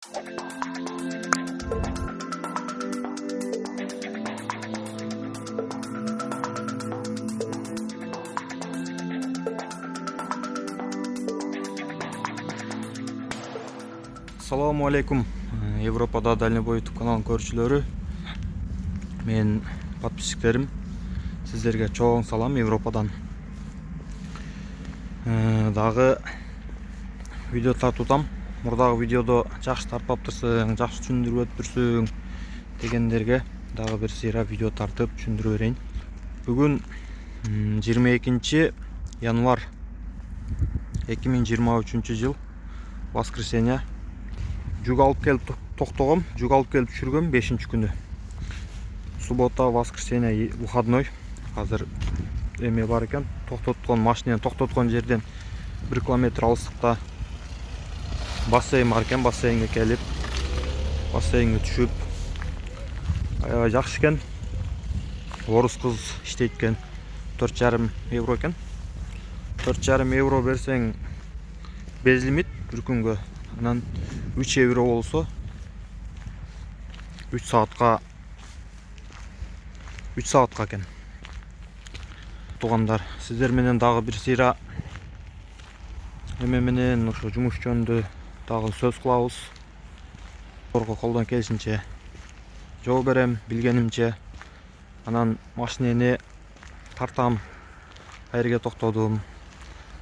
Assalamu алейкум. Европада дальнобой YouTube каналын көрүүчүлөрү. Мен подписчиктерим. Сиздерге чоң салам Европадан. Дагы видео тартуудам. Мурдагы видеодо жакшы тарпаптырсың, жакшы түшүндүрүп өттүрсүң дегендерге дагы бир сыйра видео тартып түшүндүрүп берейин. Бүгүн 22 январь 2023 жыл воскресенье. Жүк алып келип токтогом, жүк алып келип түшүргөм 5-күнү. Суббота, воскресенье выходной. Азыр эме бар экен, токтоткон машинени токтоткон жерден 1 километр алыстыкта бассейн бар экен, бассейнге келип, бассейнге түшүп, аябай жакшы экен. Орус кыз иштейт экен. 4,5 евро экен. 4,5 евро берсең безлимит бир күнгө. Анан 3 евро болсо 3 саатка экен. Тугандар, сиздер менен дагы бир сыйра эме менен ошо жумуш жөнүндө дагы сөз кылабыз. Колдон келишинче жооп берем, билгенимче. Анан машинени тартам, кайерге токтодум,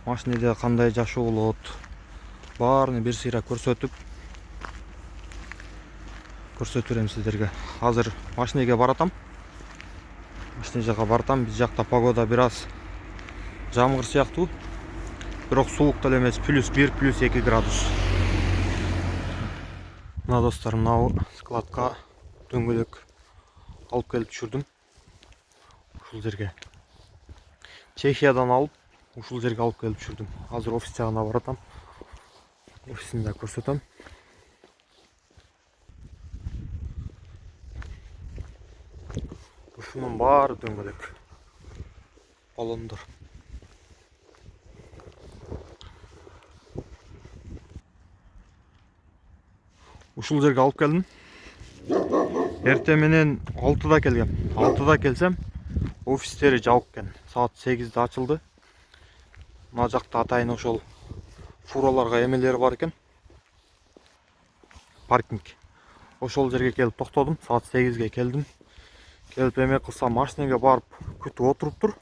машинеде кандай жашоо болот, баарын бир сыйра көрсөтүп берем сиздерге. Азыр машинеге баратам. Машине жака бартам. Биз жакта погода бир аз жамгыр сыяктуу. Бирок суук деле эмес, +1, +2 градус. Мына достор, мына складка дөңгөлөк алып келип түшүрдүм. Ушул жерге Чехиядан алып, ушул жерге алып келип түшүрдүм. Азыр офис жагына баратам. Офисинде көрсөтөм. Ушунун баары дөңгөлөк баллондор. Ушул жерге алып келдим. Эртең менен 6-да келгем. 6-да келсем, офистери жабык экен. Саат 8-де ачылды. Мына жакта атайын ошол фураларга эмелери бар экен. Паркинг. Ошол жерге келип токтодум. Саат 8-ге келдим. Келип эме кылсам, машинеге барып күтүп отуруптур.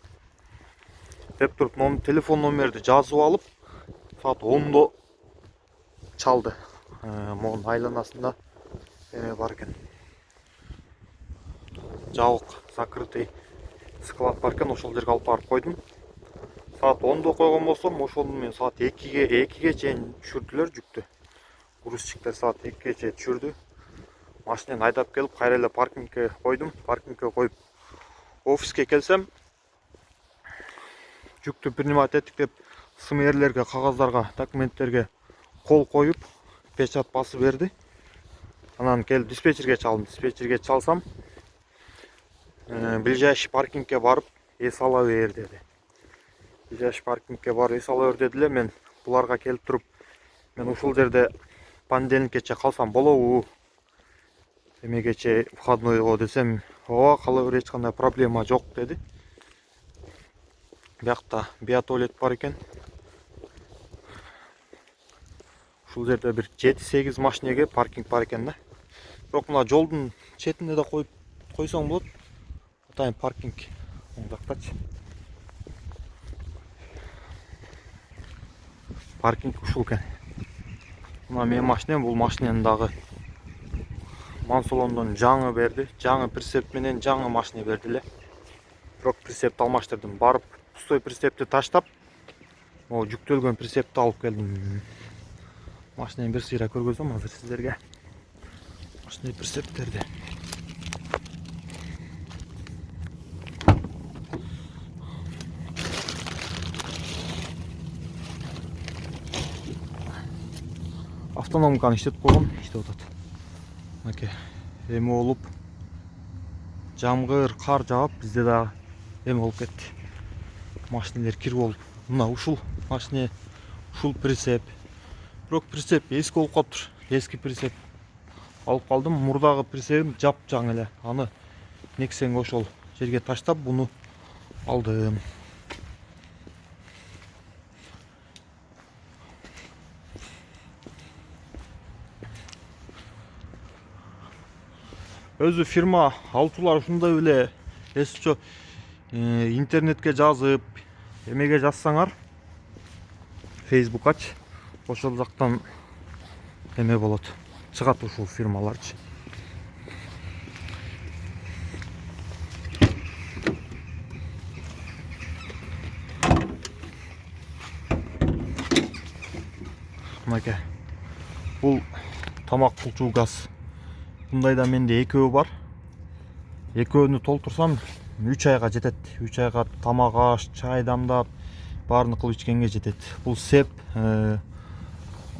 Деп туруп, телефон номерди жазып алып, саат 10-до чалды. Монун айланасында эме бар экен. Жабык, закрытый склад бар экен. Ошол жерге алып барып койдум. Саат 10-до койгон болсом, ошону мен саат 2-ге чейин түшүрдүлөр жүктү. Грузчиктер саат 2-ге чейин түшүрдү. Машинени айдап келип, кайра эле паркингке койдум. Паркингке коюп, офиске келсем, жүктү принимать эттик деп СМРлерге, кагаздарга, документтерге кол коюп, печать басып берди. Анан келип диспетчерге чалдым. Диспетчерге чалсам, ближайший паркингке барып, эс ала бер деди. Ближайший паркингке барып эс ала бер дедиле. Мен буларга келип туруп, мен ушул жерде понедельниккече калсам болобу? Эмегече выходнойго десем, ооба, кала бер, эч кандай проблема жок деди. Биякта биотуалет бар экен. Ушул жерде бир 7-8 машинеге паркинг бар экен да. Бирок мына жолдун четине да койсоң болот. Атайын паркинг оң жактачы. Паркинг ушул экен. Мына менин машинем, бул машинени дагы Мансолондон жаңы берди. Жаңы прицеп менен жаңы машина берди эле. Бирок прицепти алмаштырдым. Барып, пустой прицепти таштап, могу жүктөлгөн прицепти алып келдим. Машинени бир сыйра көргөзөм азыр сиздерге. Машина прицептерди. Автономканы иштетип койгом, иштеп атат. Мынакей эме болуп, жамгыр, кар жаап, бизде дагы эме болуп кетти. Машинелер кир болуп. Мына ушул машине, ушул прицеп. Бирок прицеп эски болуп калыптыр. Эски прицеп. алып калдым. Мурдагы прицебим жапжаң эле. Аны Nexen'ге ошол жерге таштап буну алдым. Өзү фирма алчулар ушундай эле эсчө интернетке жазып, эмеге жазсаңар, Facebook ач, ошол жактан эме болот. Чыгат ушул фирмаларчы. Мынакей. Бул тамак кылчу газ. Мындайда менде экөө бар. Экөөнү толтурсам 3 айга жетет. 3 айга тамак аш, чай дамдап, баарын кылып ичкенге жетет. Бул сеп,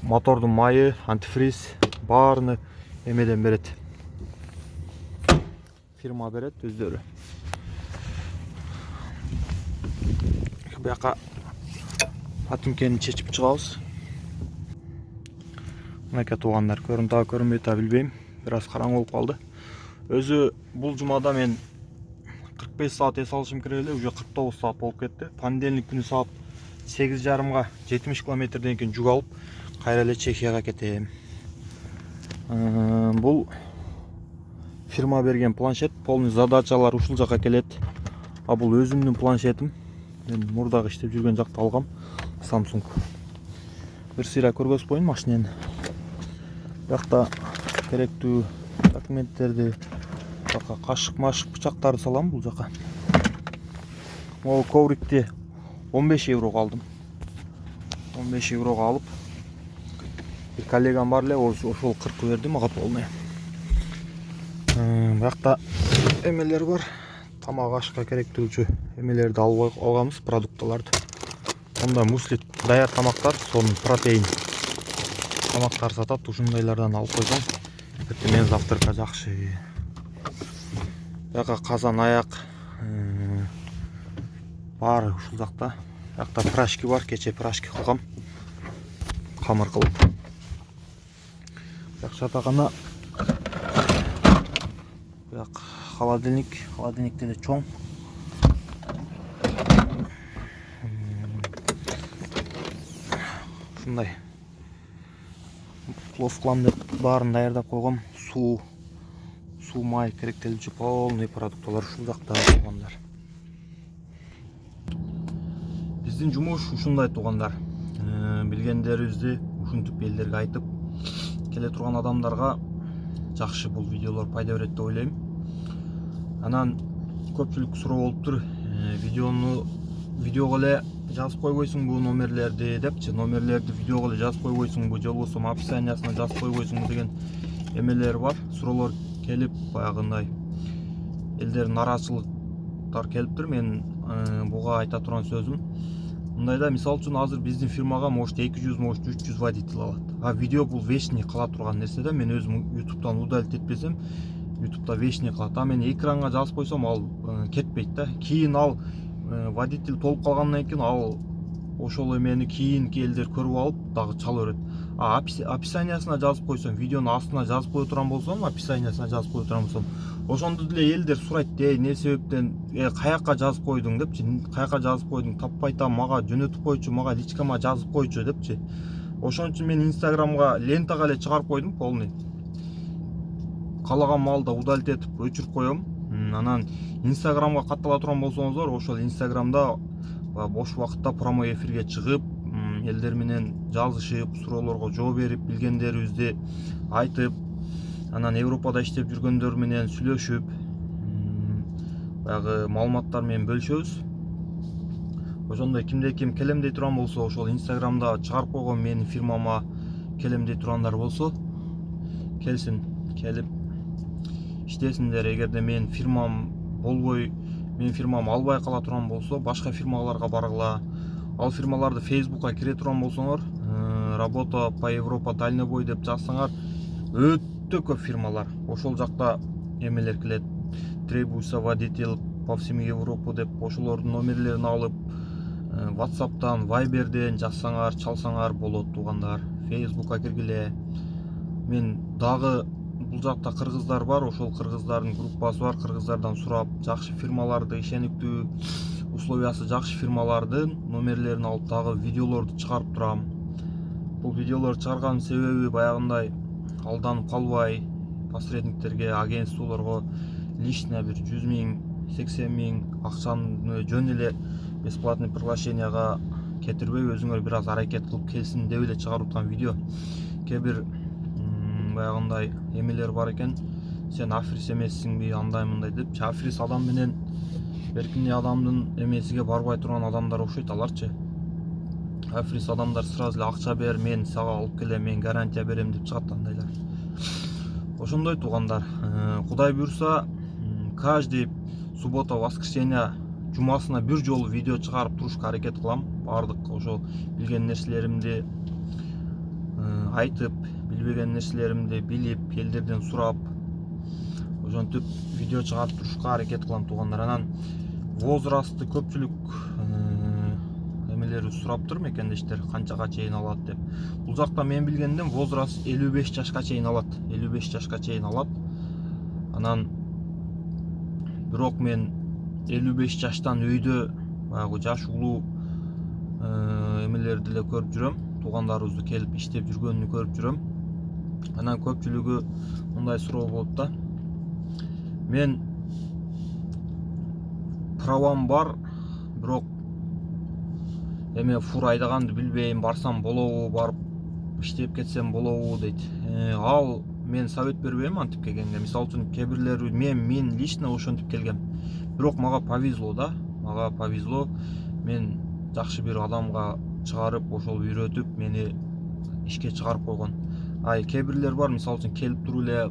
мотордун майы, антифриз, баарыны эмеден берет. Фирма берет өздөрү. Буяка атымкени чечип чыгабыз. Мынакей туугандар, көрүнбөйт да билбейм. Бир аз караңгы болуп калды. Өзү бул жумада мен 45 саат эс алышым керек эле, уже 49 саат болуп кетти. Понедельник күнү саат 8:30га 70 километрден кийин жүк алып, кайра эле Чехияга кетем. Бул фирма берген планшет, полный задачалар ушул жака келет. А бул өзүмдүн планшетим. Мен мурдагы иштеп жүргөн жакта алгам, Samsung. Бир сыйра көргөзүп машинени. Бuyakta керектүү документтерди, кашык, бычактарды салам бул жака. Могу коврикти 15 еврого алдым. 15 еврого алып, бир коллегам бар эле, ошол 40 берди мага полный. Бuyakта эмелер бар. Тамак ашка керектүүчү эмелерди алып алганбыз, продукталарды. Онда мусли даяр тамактар, сонун протеин тамактар сатат, ушундайлардан алып койсоң, эртең завтракка жакшы. Буяка казан аяк, баары ушул жакта. Буякта пирожки бар, кече пирожки кылгам, камыр кылып. Буяк жатакана, буяк холодильник деле чоң. Ушундай. Плов кылам деп баарын даярдап койгом. Суу, май керектелүүчү полный продукталар ушул жакта туугандар. Биздин жумуш ушундай туугандар. Билгендерибизди ушинтип элдерге айтып, келе турган адамдарга жакшы бул видеолор пайда берет деп ойлойм. Анан көпчүлүк суроо болуптур, видеого эле жазып койбойсуңбу номерлерди депчи, номерлерди видеого эле жазып койбойсуңбу, же болбосо описаниясына жазып койбойсуңбу деген эмелер бар, суроолор келип, баягындай элдер нааразычылыктар келиптир. Мен буга айта турган сөзүм, мындайда мисалы үчүн азыр биздин фирмага может 200, может 300 водитель алат. А видео бул вечный кала турган нерсе да, мен өзүм YouTube'дан удалить этпесем, YouTube'да вечный калат. А мен экранга жазып койсом, ал кетпейт да. Кийин ал водитель толуп калгандан кийин ал ошол эмени кийинки элдер көрүп алып дагы чала берет. А описаниясына жазып койсом, видеонун астына жазып кое турган болсом, описаниясына жазып кое турган болсом, ошондо деле элдер сурайт, эмне себептен каяка жазып койдуң депчи, каяка жазып койдуң, таппай атам, мага жөнөтүп койчу, мага личкама жазып койчу депчи. Ошон үчүн мен Instagramга лентага эле чыгарып койдум, полный. Каалаган маалда удалить этип өчүрүп коем. Анан Instagramга каттала турган болсоңуздар, ошол Instagramда бош убакытта прямой эфирге чыгып, элдер менен жазышып, суроолорго жооп берип, билгендерибизди айтып, анан Европада иштеп жүргөндөр менен сүйлөшүп, баягы маалыматтар менен бөлүшөбүз. Ошондой кимде ким келем дей турган болсо, ошол Instagramда чыгарып койгон менин фирмама келем дей тургандар болсо, келсин, келип иштесиндер. Эгерде менин фирмам болбой, менин фирмам албай кала турган болсо, башка фирмаларга баргыла. Ал фирмаларды Facebookка кире турган болсоңор, работа по Европа дальнобой деп жазсаңар, өтө көп фирмалар. Ошол жакта эмелер келет. Требуется водитель по всему Европу деп ошолордун номерлерин алып, WhatsApp'тан, Viber'ден жазсаңар, чалсаңар болот туугандар. Facebookка киргиле. Мен дагы бул жакта кыргыздар бар, ошол кыргыздардын группасы бар. Кыргыздардан сурап, жакшы фирмаларды, ишениктүү, условиясы жакшы фирмалардын номерлерин алып дагы видеолорду чыгарып турам. Бул видеолорду чыгарганын себеби баягындай алданып калбай, посредниктерге, агентстволорго лишний бир 100 000, 80 000 акчаны жөн эле бесплатный приглашенияга кетирбей, өзүңөр бир аз аракет кылып келсин деп эле чыгарып аткан видео. Кээ бир баягындай эмелер бар экен, сен африс эмессиңби, андай мындай деп. Африс адам менен эркиндей адамдын эмесиге барбай турган адамдар окшойт аларчы. Африс адамдар сразу эле акча бер, мен сага алып келем, мен гарантия берем деп чыгат андайлар. Ошондой туугандар, Кудай буйрса, каждый суббота, воскресенье, жумасына бир жолу видео чыгарып турушка аракет кылам. Бардык ошол билген нерселеримди айтып, билбеген нерселеримди билип, элдерден сурап, ошентип видео чыгарып турушка аракет кылам туугандар. Анан возрастты көпчүлүк эмелери сураптыр мекендештер, канчага чейин алат деп. Бул жакта мен билгенден возраст 55 жашка чейин алат. 55 жашка чейин алат. Анан бирок мен 55 жаштан өйдө баягы жаш улуу эмелерди эле көрүп жүрөм. Туугандарыбызды келип иштеп жүргөнүн көрүп жүрөм. Анан көпчүлүгү мындай суроо болот да. Мен правам бар, бирок эме фур айдаганды билбейм, барсам болобу, барып иштеп кетсем болобу дейт. Ал мен совет бербейм антип келгенге. Мисалы үчүн кээ бирлери мен лично ошентип келгем. Бирок мага повезло да. Мага повезло. Мен жакшы бир адамга чыгарып, ошол үйрөтүп, мени ишке чыгарып койгон. Кээ бирлер бар, мисалы үчүн келип туруп эле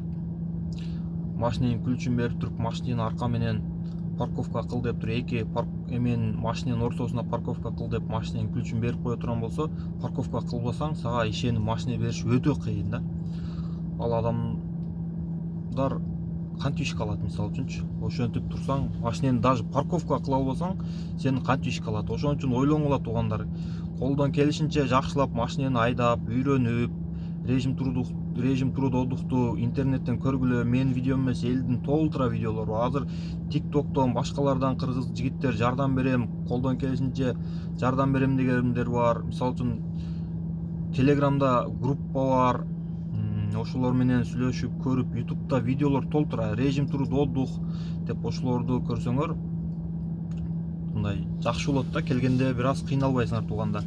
машиненин ключун берип туруп, машинени арка менен парковка кыл деп туруп, эки эменин машиненин ортосуна парковка кыл деп машиненин ключун берип кое турган болсо, парковка кылбасаң, сага ишенип машина бериш өтө кыйын да. Ал адамдар кантип ишке алат, мисалы үчүнчү? Ошентип турсаң, машинени даже парковка кыла албасаң, сени кантип ишке алат? Ошон үчүн ойлоңула туугандар. Колдон келишинче жакшылап машинени айдап, үйрөнүп, режим трудоодукту интернеттен көргүлө. Менин видеом эмес, элдин толтура видеолору бар. Азыр TikToктон башкалардан кыргыз жигиттер жардам берем, колдон келишинче жардам берем дегендер бар. Мисалы үчүн Телеграмда группа бар. Ошолор менен сүйлөшүп, көрүп, YouTube'да видеолор толтура. Режим трудоодук деп ошолорду көрсөңөр, мындай жакшы болот да. Келгенде бир аз кыйналбайсыңар туугандар.